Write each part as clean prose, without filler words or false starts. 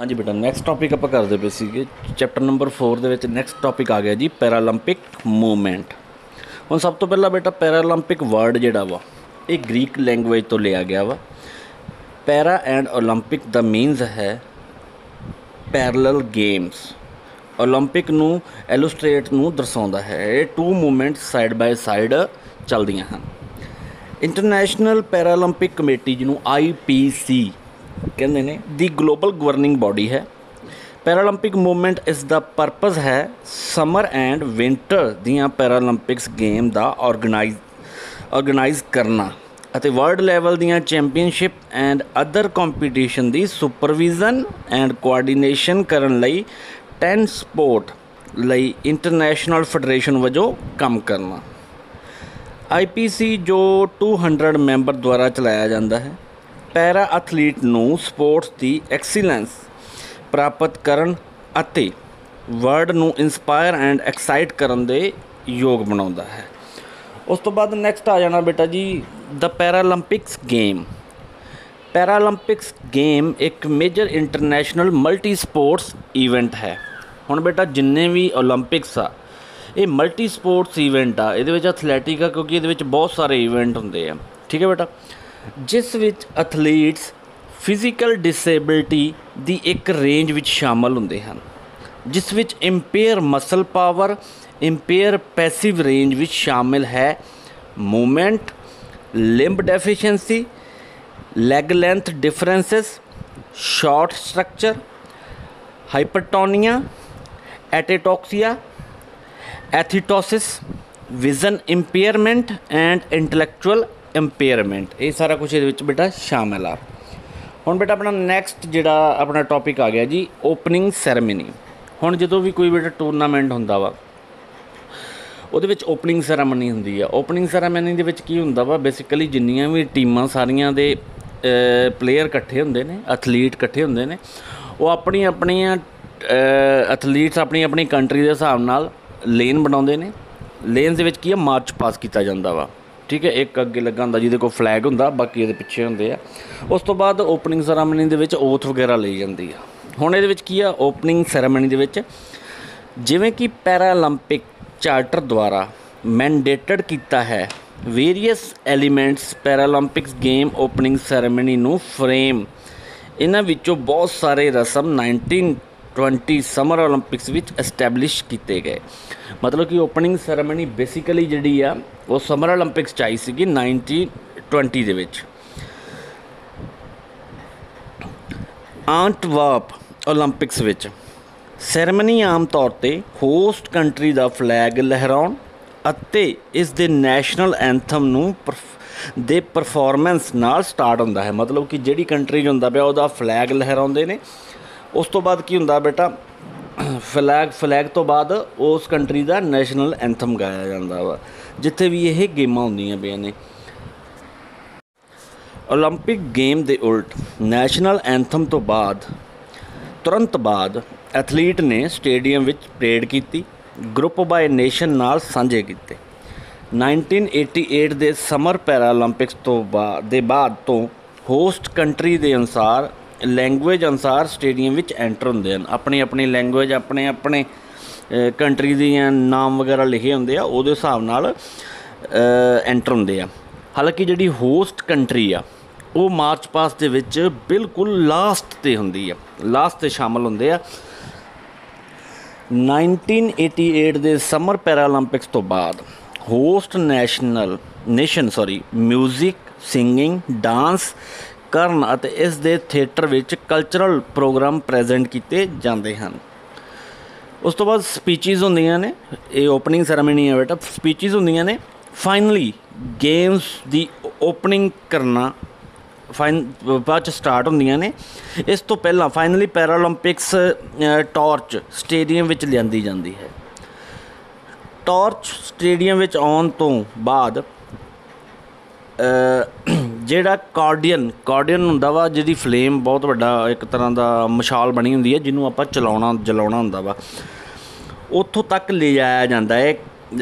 हाँ जी बेटा, next topic आप करते पे सीगे चैप्टर नंबर 4 ਦੇ ਵਿੱਚ ਨੈਕਸਟ ਟੌਪਿਕ ਆ ਗਿਆ ਜੀ ਪੈਰਾਲੰਪਿਕ ਮੂਵਮੈਂਟ। ਹੁਣ ਸਭ ਤੋਂ ਪਹਿਲਾਂ ਬੇਟਾ ਪੈਰਾਲੰਪਿਕ ਵਰਡ ਜਿਹੜਾ ਵਾ ਇਹ ਗ੍ਰੀਕ ਲੈਂਗੁਏਜ ਤੋਂ ਲਿਆ ਗਿਆ ਵਾ। ਪੈਰਾ ਐਂਡ ਓਲੰਪਿਕ ਦਾ ਮੀਨਸ ਹੈ ਪੈਰਲਲ ਗੇਮਸ। ਓਲੰਪਿਕ ਨੂੰ ਐਲੂਸਟ੍ਰੇਟ ਨੂੰ ਦਰਸਾਉਂਦਾ ਹੈ। ਇਹ two movement side by side ਚੱਲਦੀਆਂ ਹਨ। ਇੰਟਰਨੈਸ਼ਨਲ ਪੈਰਾਲੰਪਿਕ ਕਮੇਟੀ ਜਿਹਨੂੰ IPC ਕਹਿੰਦੇ ਨੇ ਦੀ ਗਲੋਬਲ ਗਵਰਨਿੰਗ ਬੋਡੀ ਹੈ। ਪੈਰਾਲੰਪਿਕ ਮੂਵਮੈਂਟ ਇਸ ਦਾ ਪਰਪਸ ਹੈ ਸਮਰ ਐਂਡ ਵਿੰਟਰ ਦੀਆਂ ਪੈਰਾਲੰਪਿਕਸ ਗੇਮ ਦਾ ਆਰਗੇਨਾਈਜ਼ ਕਰਨਾ ਅਤੇ ਵਰਲਡ ਲੈਵਲ ਦੀਆਂ ਚੈਂਪੀਅਨਸ਼ਿਪ ਐਂਡ ਅਦਰ ਕੰਪੀਟੀਸ਼ਨ ਦੀ ਸੁਪਰਵਿਜ਼ਨ ਐਂਡ ਕੋਆਰਡੀਨੇਸ਼ਨ ਕਰਨ ਲਈ 10 ਸਪੋਰਟ ਲਈ ਇੰਟਰਨੈਸ਼ਨਲ ਫੈਡਰੇਸ਼ਨ ਵਜੋਂ ਕੰਮ ਕਰਨਾ। IPC ਜੋ 200 ਮੈਂਬਰ ਦੁਆਰਾ ਚਲਾਇਆ ਜਾਂਦਾ ਹੈ। ਪੈਰਾ ਐਥਲੀਟ ਨੂੰ ਸਪੋਰਟਸ ਦੀ ਐਕਸੀਲੈਂਸ ਪ੍ਰਾਪਤ ਕਰਨ ਅਤੇ ਵਰਲਡ ਨੂੰ ਇੰਸਪਾਇਰ ਐਂਡ ਐਕਸਾਈਟ ਕਰਨ ਦੇ ਯੋਗ ਬਣਾਉਂਦਾ ਹੈ। ਉਸ ਤੋਂ ਬਾਅਦ ਨੈਕਸਟ ਆ ਜਾਣਾ ਬੇਟਾ ਜੀ ਦ ਪੈਰਾਲੰਪਿਕਸ ਗੇਮ। ਪੈਰਾਲੰਪਿਕਸ ਗੇਮ ਇੱਕ major international multi sports event ਹੈ। ਹੁਣ ਬੇਟਾ ਜਿੰਨੇ ਵੀ ਓਲੰਪਿਕਸ ਆ ਇਹ ਮਲਟੀ ਸਪੋਰਟਸ ਈਵੈਂਟ ਆ। ਇਹਦੇ ਵਿੱਚ ਐਥਲੈਟਿਕ ਆ ਕਿਉਂਕਿ ਇਹਦੇ ਵਿੱਚ ਬਹੁਤ ਸਾਰੇ ਈਵੈਂਟ ਹੁੰਦੇ ਆ। ਠੀਕ ਹੈ ਬੇਟਾ, ਜਿਸ ਵਿੱਚ ਐਥਲੀਟਸ ਫਿਜ਼ੀਕਲ ਡਿਸੇਬਿਲਿਟੀ ਦੀ ਇੱਕ ਰੇਂਜ ਵਿੱਚ ਸ਼ਾਮਲ ਹੁੰਦੇ ਹਨ, ਜਿਸ ਵਿੱਚ impair muscle power, impair passive range ਵਿੱਚ ਸ਼ਾਮਿਲ ਹੈ movement, limb deficiency, leg length differences, short structure, hypertonia, ataxia, athetosis, vision impairment and intellectual impairment. ਇਹ ਸਾਰਾ ਕੁਛ ਇਹਦੇ ਵਿੱਚ ਬੇਟਾ ਸ਼ਾਮਿਲ ਆ। ਹੁਣ ਬੇਟਾ ਆਪਣਾ ਨੈਕਸਟ ਜਿਹੜਾ ਆਪਣਾ ਟੌਪਿਕ ਆ ਗਿਆ ਜੀ ਓਪਨਿੰਗ ਸੈਰੇਮਨੀ। ਹੁਣ ਜਦੋਂ ਵੀ ਕੋਈ ਬੇਟਾ ਟੂਰਨਾਮੈਂਟ ਹੁੰਦਾ ਵਾ ਉਹਦੇ ਵਿੱਚ ਓਪਨਿੰਗ ਸੈਰੇਮਨੀ ਹੁੰਦੀ ਆ। ਓਪਨਿੰਗ ਸੈਰੇਮਨੀ ਦੇ ਵਿੱਚ ਕੀ ਹੁੰਦਾ ਵਾ, ਬੇਸਿਕਲੀ ਜਿੰਨੀਆਂ ਵੀ ਟੀਮਾਂ ਸਾਰੀਆਂ ਦੇ ਪਲੇਅਰ ਇਕੱਠੇ ਹੁੰਦੇ ਨੇ, ਐਥਲੀਟ ਇਕੱਠੇ ਹੁੰਦੇ ਨੇ, ਉਹ ਆਪਣੀਆਂ ਐਥਲੀਟਸ ਆਪਣੀ ਕੰਟਰੀ ਦੇ ਹਿਸਾਬ ਨਾਲ ਲੇਨ ਬਣਾਉਂਦੇ ਨੇ। ਲੇਨ ਦੇ ਵਿੱਚ ਕੀ ਆ ਮਾਰਚ ਪਾਸ ਕੀਤਾ ਜਾਂਦਾ ਵਾ। ਠੀਕ ਹੈ, ਇੱਕ ਅੱਗੇ ਲੱਗਾ ਹੁੰਦਾ ਜਿਹਦੇ ਕੋਲ ਫਲੈਗ ਹੁੰਦਾ, ਬਾਕੀ ਇਹਦੇ ਪਿੱਛੇ ਹੁੰਦੇ ਆ। ਉਸ ਤੋਂ ਬਾਅਦ ਓਪਨਿੰਗ ਸੈਰਾਮਨੀ ਦੇ ਵਿੱਚ ਓਥ ਵਗੈਰਾ ਲਈ ਜਾਂਦੀ ਆ। ਹੁਣ ਇਹਦੇ ਵਿੱਚ ਕੀ ਆ ਓਪਨਿੰਗ ਸੈਰਾਮਨੀ ਦੇ ਵਿੱਚ ਜਿਵੇਂ ਕਿ ਪੈਰਾਲੰਪਿਕ ਚਾਰਟਰ ਦੁਆਰਾ ਮੈਂਡੇਟਡ ਕੀਤਾ ਹੈ various elements Paralympics game opening ceremony ਨੂੰ ਫਰੇਮ। ਇਹਨਾਂ ਵਿੱਚੋਂ ਬਹੁਤ ਸਾਰੇ ਰਸਮ 1920 ਸਮਰ ਓਲੰਪਿਕਸ ਵਿੱਚ ਐਸਟੈਬਲਿਸ਼ ਕੀਤੇ ਗਏ। ਮਤਲਬ ਕਿ ਓਪਨਿੰਗ ਸੈਰੇਮਨੀ ਬੇਸਿਕਲੀ ਜਿਹੜੀ ਆ ਉਹ ਸਮਰ ਓਲੰਪਿਕਸ 'ਚ ਆਈ ਸੀਗੀ 1920 ਦੇ ਵਿੱਚ। ਐਂਟਵਰਪ ਓਲੰਪਿਕਸ ਵਿੱਚ ਸੈਰੇਮਨੀ ਆਮ ਤੌਰ 'ਤੇ ਹੋਸਟ ਕੰਟਰੀ ਦਾ ਫਲੈਗ ਲਹਿਰਾਉਣ ਅਤੇ ਇਸ ਦੇ ਨੈਸ਼ਨਲ ਐਂਥਮ ਨੂੰ ਦੇ ਪਰਫੋਰਮੈਂਸ ਨਾਲ ਸਟਾਰਟ ਹੁੰਦਾ ਹੈ। ਮਤਲਬ ਕਿ ਜਿਹੜੀ ਕੰਟਰੀ 'ਚ ਹੁੰਦਾ ਪਿਆ ਉਹਦਾ ਫਲੈਗ ਲਹਿਰਾਉਂਦੇ ਨੇ। ਉਸ ਤੋਂ ਬਾਅਦ ਕੀ ਹੁੰਦਾ ਬੇਟਾ ਫਲੈਗ ਤੋਂ ਬਾਅਦ ਉਸ ਕੰਟਰੀ ਦਾ ਨੈਸ਼ਨਲ ਐਂਥਮ ਗਾਇਆ ਜਾਂਦਾ ਵਾ ਜਿੱਥੇ ਵੀ ਇਹ ਗੇਮਾਂ ਹੁੰਦੀਆਂ ਪਈਆਂ ਨੇ। ਓਲੰਪਿਕ ਗੇਮ ਦੇ ਉਲਟ ਨੈਸ਼ਨਲ ਐਂਥਮ ਤੋਂ ਤੁਰੰਤ ਬਾਅਦ ਐਥਲੀਟ ਨੇ ਸਟੇਡੀਅਮ ਵਿੱਚ ਪਰੇਡ ਕੀਤੀ, ਗਰੁੱਪ ਬਾਏ ਨੇਸ਼ਨ ਨਾਲ ਸਾਂਝੇ ਕੀਤੇ। 1988 ਦੇ ਸਮਰ ਪੈਰਾਲੰਪਿਕਸ ਦੇ ਬਾਅਦ ਤੋਂ ਹੋਸਟ ਕੰਟਰੀ ਦੇ ਅਨੁਸਾਰ ਲੈਂਗੁਏਜ ਅਨੁਸਾਰ ਸਟੇਡੀਅਮ ਵਿੱਚ ਐਂਟਰ ਹੁੰਦੇ ਹਨ। ਆਪਣੀ ਲੈਂਗੁਏਜ ਆਪਣੇ ਕੰਟਰੀ ਦੀਆਂ ਨਾਮ ਵਗੈਰਾ ਲਿਖੇ ਹੁੰਦੇ ਆ, ਉਹਦੇ ਹਿਸਾਬ ਨਾਲ ਐਂਟਰ ਹੁੰਦੇ ਆ। ਹਾਲਾਂਕਿ ਜਿਹੜੀ ਹੋਸਟ ਕੰਟਰੀ ਆ ਉਹ ਮਾਰਚ ਪਾਸਟ ਦੇ ਵਿੱਚ ਬਿਲਕੁਲ ਲਾਸਟ 'ਤੇ ਹੁੰਦੀ ਆ, ਲਾਸਟ 'ਤੇ ਸ਼ਾਮਲ ਹੁੰਦੇ ਆ। 1988 ਦੇ ਸਮਰ ਪੈਰਾਲੰਪਿਕਸ ਤੋਂ ਬਾਅਦ host nation music, singing, dance ਕਰਨ ਅਤੇ ਇਸ ਦੇ ਥੀਏਟਰ ਵਿੱਚ ਕਲਚਰਲ ਪ੍ਰੋਗਰਾਮ ਪ੍ਰੈਜ਼ੈਂਟ ਕੀਤੇ ਜਾਂਦੇ ਹਨ। ਉਸ ਤੋਂ ਬਾਅਦ ਸਪੀਚਿਸ ਹੁੰਦੀਆਂ ਨੇ। ਇਹ ਓਪਨਿੰਗ ਸੈਰੇਮਨੀ ਹੈ ਬੇਟਾ, ਸਪੀਚਿਸ ਹੁੰਦੀਆਂ ਨੇ। ਫਾਈਨਲੀ ਗੇਮਸ ਦੀ ਓਪਨਿੰਗ ਕਰਨਾ ਬਾਅਦ 'ਚ ਸਟਾਰਟ ਹੁੰਦੀਆਂ ਨੇ। ਇਸ ਤੋਂ ਪਹਿਲਾਂ ਫਾਈਨਲੀ ਪੈਰਾਲੰਪਿਕਸ ਟਾਰਚ ਸਟੇਡੀਅਮ ਵਿੱਚ ਲਿਆਂਦੀ ਜਾਂਦੀ ਹੈ। ਟਾਰਚ ਸਟੇਡੀਅਮ ਵਿੱਚ ਆਉਣ ਤੋਂ ਬਾਅਦ ਜਿਹੜਾ ਕਾਰਡੀਅਨ ਹੁੰਦਾ ਵਾ, ਜਿਹਦੀ ਫਲੇਮ ਬਹੁਤ ਵੱਡਾ ਇੱਕ ਤਰ੍ਹਾਂ ਦਾ ਮਸ਼ਾਲ ਬਣੀ ਹੁੰਦੀ ਹੈ ਜਿਹਨੂੰ ਆਪਾਂ ਜਲਾਉਣਾ ਹੁੰਦਾ ਵਾ, ਉੱਥੋਂ ਤੱਕ ਲਿਜਾਇਆ ਜਾਂਦਾ ਹੈ।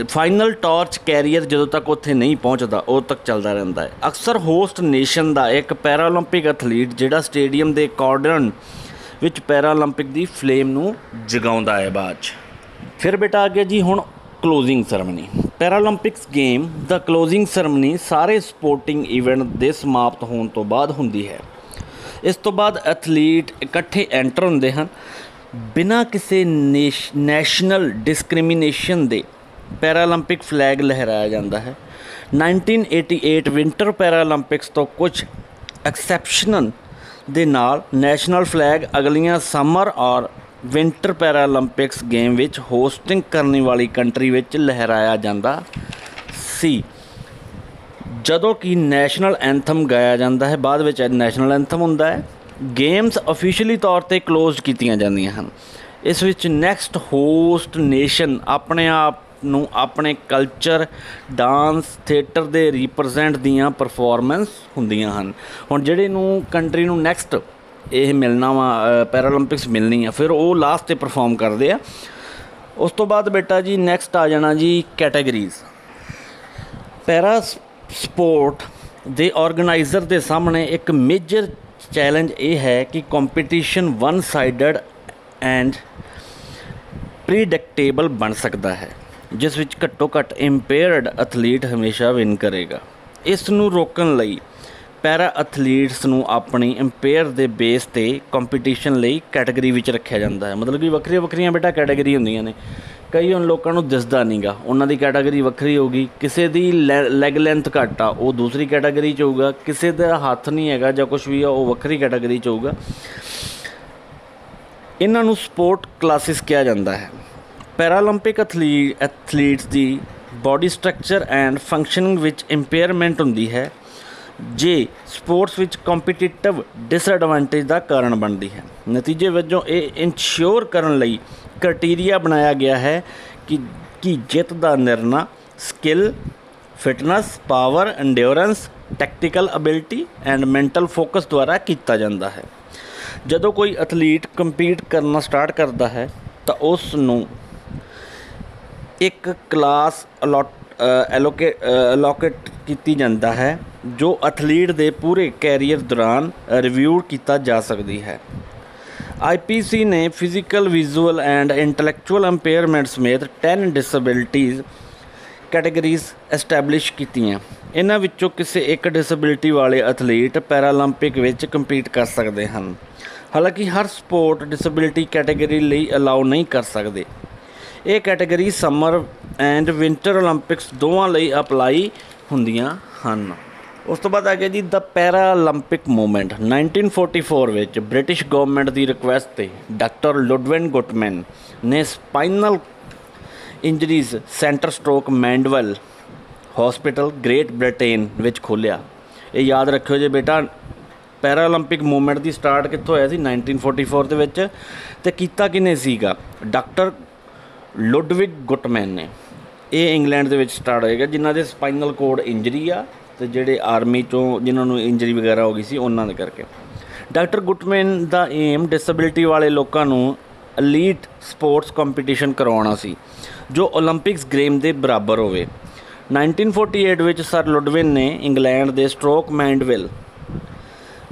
ਫਾਈਨਲ ਟਾਰਚ ਕੈਰੀਅਰ ਜਦੋਂ ਤੱਕ ਉੱਥੇ ਨਹੀਂ ਪਹੁੰਚਦਾ ਉਦੋਂ ਤੱਕ ਚੱਲਦਾ ਰਹਿੰਦਾ ਹੈ। ਅਕਸਰ ਹੋਸਟ ਨੇਸ਼ਨ ਦਾ ਇੱਕ ਪੈਰਾਲੰਪਿਕ ਐਥਲੀਟ ਜਿਹੜਾ ਸਟੇਡੀਅਮ ਦੇ ਕਾਰਡੀਅਨ ਵਿੱਚ ਪੈਰਾਲੰਪਿਕ ਦੀ ਫਲੇਮ ਨੂੰ ਜਗਾਉਂਦਾ ਹੈ ਬਾਅਦ 'ਚ। ਫਿਰ ਬੇਟਾ ਆ ਗਿਆ ਜੀ ਹੁਣ ਕਲੋਜ਼ਿੰਗ ਸੈਰਮਨੀ। ਪੈਰਾਲੰਪਿਕਸ ਗੇਮ ਦਾ ਕਲੋਜ਼ਿੰਗ ਸੈਰਮਨੀ ਸਾਰੇ ਸਪੋਰਟਿੰਗ ਇਵੈਂਟ ਦੇ ਸਮਾਪਤ ਹੋਣ ਤੋਂ ਬਾਅਦ ਹੁੰਦੀ ਹੈ। ਇਸ ਤੋਂ ਬਾਅਦ ਐਥਲੀਟ ਇਕੱਠੇ ਐਂਟਰ ਹੁੰਦੇ ਹਨ। ਬਿਨਾਂ ਕਿਸੇ ਨੈਸ਼ਨਲ ਡਿਸਕ੍ਰਿਮੀਨੇਸ਼ਨ ਦੇ ਪੈਰਾਲੰਪਿਕ ਫਲੈਗ ਲਹਿਰਾਇਆ ਜਾਂਦਾ ਹੈ। 1988 ਵਿੰਟਰ ਪੈਰਾਲੰਪਿਕਸ ਤੋਂ ਕੁਝ ਐਕਸੈਪਸ਼ਨਲ ਦੇ ਨਾਲ ਨੈਸ਼ਨਲ ਫਲੈਗ ਅਗਲੀਆਂ ਸਮਰ ਔਰ ਵਿੰਟਰ ਪੈਰਾਲੰਪਿਕਸ ਗੇਮ ਵਿੱਚ ਹੋਸਟਿੰਗ ਕਰਨ ਵਾਲੀ ਕੰਟਰੀ ਵਿੱਚ ਲਹਿਰਾਇਆ ਜਾਂਦਾ ਸੀ। ਜਦੋਂ ਕਿ ਨੈਸ਼ਨਲ ਐਂਥਮ ਗਾਇਆ ਜਾਂਦਾ ਹੈ, ਬਾਅਦ ਵਿੱਚ ਨੈਸ਼ਨਲ ਐਂਥਮ ਹੁੰਦਾ ਹੈ। ਗੇਮਸ ਅਫੀਸ਼ੀਅਲੀ ਤੌਰ 'ਤੇ ਕਲੋਜ਼ਡ ਕੀਤੀਆਂ ਜਾਂਦੀਆਂ ਹਨ। ਇਸ ਵਿੱਚ ਨੈਕਸਟ ਹੋਸਟ ਨੇਸ਼ਨ ਆਪਣੇ ਆਪ ਨੂੰ ਆਪਣੇ ਕਲਚਰ, ਡਾਂਸ, ਥੀਏਟਰ ਦੇ ਰਿਪਰਜੈਂਟ ਦੀਆਂ ਪਰਫੋਰਮੈਂਸ ਹੁੰਦੀਆਂ ਹਨ। ਹੁਣ ਜਿਹੜੇ ਨੂੰ ਕੰਟਰੀ ਨੂੰ ਨੈਕਸਟ ਇਹ ਮਿਲਣਾ ਵਾ ਪੈਰਾਲੰਪਿਕਸ ਮਿਲਣੀ ਆ, ਫਿਰ ਉਹ ਲਾਸਟ 'ਤੇ ਪਰਫੋਰਮ ਕਰਦੇ ਆ। ਉਸ ਤੋਂ ਬਾਅਦ ਬੇਟਾ ਜੀ ਨੈਕਸਟ ਆ ਜਾਣਾ ਜੀ ਕੈਟਾਗਰੀਜ਼। ਪੈਰਾ ਸਪੋਰਟ ਦੇ ਆਰਗੇਨਾਈਜ਼ਰ ਦੇ ਸਾਹਮਣੇ ਇੱਕ ਮੇਜਰ ਚੈਲੰਜ ਇਹ ਹੈ ਕਿ ਕੰਪੀਟੀਸ਼ਨ ਵਨ ਸਾਈਡਡ ਐਂਡ ਪ੍ਰੀਡਿਕਟੇਬਲ ਬਣ ਸਕਦਾ ਹੈ, ਜਿਸ ਵਿੱਚ ਘੱਟੋ ਘੱਟ ਇੰਪੇਅਰਡ ਐਥਲੀਟ ਹਮੇਸ਼ਾ ਵਿਨ ਕਰੇਗਾ। ਇਸ ਨੂੰ ਰੋਕਣ ਲਈ ਪੈਰਾ ਐਥਲੀਟਸ ਨੂੰ ਆਪਣੀ ਇੰਪੇਅਰ ਦੇ ਬੇਸ 'ਤੇ ਕੰਪੀਟੀਸ਼ਨ ਲਈ ਕੈਟਾਗਰੀ ਵਿੱਚ ਰੱਖਿਆ ਜਾਂਦਾ ਹੈ। ਮਤਲਬ ਕਿ ਵੱਖਰੀਆਂ ਵੱਖਰੀਆਂ ਬੇਟਾ ਕੈਟਾਗਰੀ ਹੁੰਦੀਆਂ ਨੇ। ਕਈ ਹੁਣ ਲੋਕਾਂ ਨੂੰ ਦਿਸਦਾ ਨਹੀਂ ਗਾ, ਉਹਨਾਂ ਦੀ ਕੈਟਾਗਰੀ ਵੱਖਰੀ ਹੋਊਗੀ। ਕਿਸੇ ਦੀ ਲੈਗ ਲੈਂਥ ਘੱਟ ਆ, ਉਹ ਦੂਸਰੀ ਕੈਟਾਗਰੀ 'ਚ ਹੋਊਗਾ। ਕਿਸੇ ਦਾ ਹੱਥ ਨਹੀਂ ਹੈਗਾ ਜਾਂ ਕੁਛ ਵੀ ਆ, ਉਹ ਵੱਖਰੀ ਕੈਟਾਗਰੀ 'ਚ ਹੋਊਗਾ। ਇਹਨਾਂ ਨੂੰ ਸਪੋਰਟ ਕਲਾਸਿਸ ਕਿਹਾ ਜਾਂਦਾ ਹੈ। Paralympic athletes the body structure and functioning ਵਿੱਚ ਇੰਪੇਅਰਮੈਂਟ ਹੁੰਦੀ ਹੈ, ਜੇ ਸਪੋਰਟਸ ਵਿੱਚ ਕੰਪੀਟੀਟਿਵ ਡਿਸਐਡਵਾਂਟੇਜ ਦਾ ਕਾਰਨ ਬਣਦੀ ਹੈ। ਨਤੀਜੇ ਵਜੋਂ ਇਹ ਇਨਸ਼ੋਰ ਕਰਨ ਲਈ ਕ੍ਰਾਈਟੀਰੀਆ ਬਣਾਇਆ ਗਿਆ ਹੈ ਕਿ ਜਿੱਤ ਦਾ ਨਿਰਣਾ skill, fitness, power, endurance, tactical ability and mental focus ਦੁਆਰਾ ਕੀਤਾ ਜਾਂਦਾ ਹੈ। ਜਦੋਂ ਕੋਈ ਐਥਲੀਟ ਕੰਪੀਟ ਕਰਨਾ ਸਟਾਰਟ ਕਰਦਾ ਹੈ ਤਾਂ ਉਸ ਨੂੰ ਇੱਕ ਕਲਾਸ ਅਲੋਕੇਟ ਕੀਤੀ ਜਾਂਦਾ ਹੈ, ਜੋ ਐਥਲੀਟ ਦੇ ਪੂਰੇ ਕੈਰੀਅਰ ਦੌਰਾਨ ਰਿਵਿਊ ਕੀਤਾ ਜਾ ਸਕਦੀ ਹੈ। IPC ਨੇ physical, visual and intellectual impairment ਸਮੇਤ 10 ਡਿਸੇਬਿਲਿਟੀਜ਼ ਕੈਟਾਗਰੀਜ਼ ਐਸਟੈਬਲਿਸ਼ ਕੀਤੀਆਂ। ਇਹਨਾਂ ਵਿੱਚੋਂ ਕਿਸੇ ਇੱਕ ਡਿਸੇਬਿਲਿਟੀ ਵਾਲੇ ਐਥਲੀਟ ਪੈਰਾਲੰਪਿਕ ਵਿੱਚ ਕੰਪੀਟ ਕਰ ਸਕਦੇ ਹਨ। ਹਾਲਾਂਕਿ ਹਰ ਸਪੋਰਟ ਡਿਸੇਬਿਲਿਟੀ ਕੈਟਾਗਰੀ ਲਈ ਅਲਾਉ ਨਹੀਂ ਕਰ ਸਕਦੇ। ਇਹ category summer and winter Olympics ਦੋਵਾਂ ਲਈ ਅਪਲਾਈ ਹੁੰਦੀਆਂ ਹਨ। ਉਸ ਤੋਂ ਬਾਅਦ ਆ ਗਿਆ ਜੀ ਦਾ ਪੈਰਾਲੰਪਿਕ ਮੂਵਮੈਂਟ। 1944 ਵਿੱਚ ਬ੍ਰਿਟਿਸ਼ ਗੌਰਮੈਂਟ ਦੀ ਰਿਕੁਐਸਟ 'ਤੇ ਡਾਕਟਰ ਲੁਡਵਿਗ ਗੁਟਮੈਨ ਨੇ spinal injuries centre Stoke Mandeville hospital Great Britain ਵਿੱਚ ਖੋਲ੍ਹਿਆ। ਇਹ ਯਾਦ ਰੱਖਿਓ ਜੇ ਬੇਟਾ, ਪੈਰਾਲੰਪਿਕ ਮੂਵਮੈਂਟ ਦੀ ਸਟਾਰਟ ਕਿੱਥੋਂ ਹੋਇਆ ਸੀ? 1944 ਦੇ ਵਿੱਚ। ਅਤੇ ਕੀਤਾ ਕਿਹਨੇ ਸੀਗਾ? ਡਾਕਟਰ ਲੁਡਵਿਗ ਗੁਟਮੈਨ ਨੇ। ਇਹ ਇੰਗਲੈਂਡ ਦੇ ਵਿੱਚ ਸਟਾਰਟ ਹੋਏਗਾ, ਜਿਨ੍ਹਾਂ ਦੇ ਸਪਾਈਨਲ ਕੋਡ ਇੰਜਰੀ ਆ ਅਤੇ ਜਿਹੜੇ ਆਰਮੀ 'ਚੋਂ ਜਿਨ੍ਹਾਂ ਨੂੰ ਇੰਜਰੀ ਵਗੈਰਾ ਹੋ ਗਈ ਸੀ ਉਹਨਾਂ ਦੇ ਕਰਕੇ। ਡਾਕਟਰ ਗੁਟਮੈਨ ਦਾ ਏਮ ਡਿਸੇਬਿਲਿਟੀ ਵਾਲੇ ਲੋਕਾਂ ਨੂੰ ਐਲੀਟ ਸਪੋਰਟਸ ਕੰਪੀਟੀਸ਼ਨ ਕਰਵਾਉਣਾ ਸੀ, ਜੋ ਓਲੰਪਿਕਸ ਗੇਮ ਦੇ ਬਰਾਬਰ ਹੋਵੇ। 1948 ਵਿੱਚ ਸਰ ਲੁਡਵਿਗ ਨੇ ਇੰਗਲੈਂਡ ਦੇ ਸਟ੍ਰੋਕ ਮੈਂਡਵਿਲ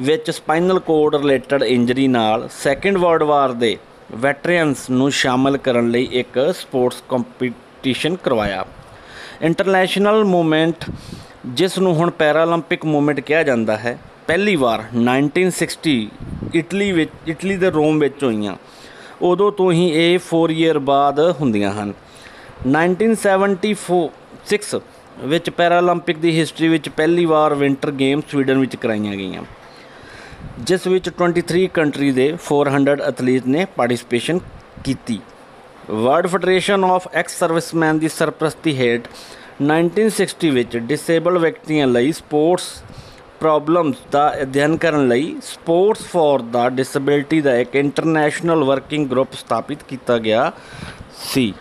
ਵਿੱਚ ਸਪਾਈਨਲ ਕੋਡ ਰਿਲੇਟਡ ਇੰਜਰੀ ਨਾਲ ਸੈਕਿੰਡ ਵਰਲਡ ਵਾਰ ਦੇ ਵੈਟਰਨਸ ਨੂੰ ਸ਼ਾਮਲ ਕਰਨ ਲਈ ਇੱਕ ਸਪੋਰਟਸ ਕੰਪੀਟੀਸ਼ਨ ਕਰਵਾਇਆ। ਇੰਟਰਨੈਸ਼ਨਲ ਮੂਵਮੈਂਟ, ਜਿਸ ਨੂੰ ਹੁਣ ਪੈਰਾਲੰਪਿਕ ਮੂਵਮੈਂਟ ਕਿਹਾ ਜਾਂਦਾ ਹੈ, ਪਹਿਲੀ ਵਾਰ 1960 ਇਟਲੀ ਦੇ ਰੋਮ ਵਿੱਚ ਹੋਈਆਂ। ਉਦੋਂ ਤੋਂ ਹੀ ਇਹ 4 ਈਅਰ ਬਾਅਦ ਹੁੰਦੀਆਂ ਹਨ। 1976 ਵਿੱਚ ਪੈਰਾਲੰਪਿਕ ਦੀ ਹਿਸਟਰੀ ਵਿੱਚ ਪਹਿਲੀ ਵਾਰ ਵਿੰਟਰ ਗੇਮ ਸਵੀਡਨ ਵਿੱਚ ਕਰਾਈਆਂ ਗਈਆਂ, ਜਿਸ ਵਿੱਚ 23 ਕੰਟਰੀ ਦੇ 400 ਐਥਲੀਟ ਨੇ ਪਾਰਟੀਸਪੇਸ਼ਨ ਕੀਤੀ। World federation of ex serviceman ਦੀ ਸਰਪ੍ਰਸਤੀ ਹੇਠ 1960 ਵਿੱਚ ਡਿਸੇਬਲ ਵਿਅਕਤੀਆਂ ਲਈ ਸਪੋਰਟਸ ਪ੍ਰੋਬਲਮਸ ਦਾ ਅਧਿਐਨ ਕਰਨ ਲਈ ਸਪੋਰਟਸ ਫॉर द डिसेबिलिटी ਦਾ ਇੱਕ ਇੰਟਰਨੈਸ਼ਨਲ ਵਰਕਿੰਗ ਗਰੁੱਪ ਸਥਾਪਿਤ ਕੀਤਾ ਗਿਆ ਸੀ।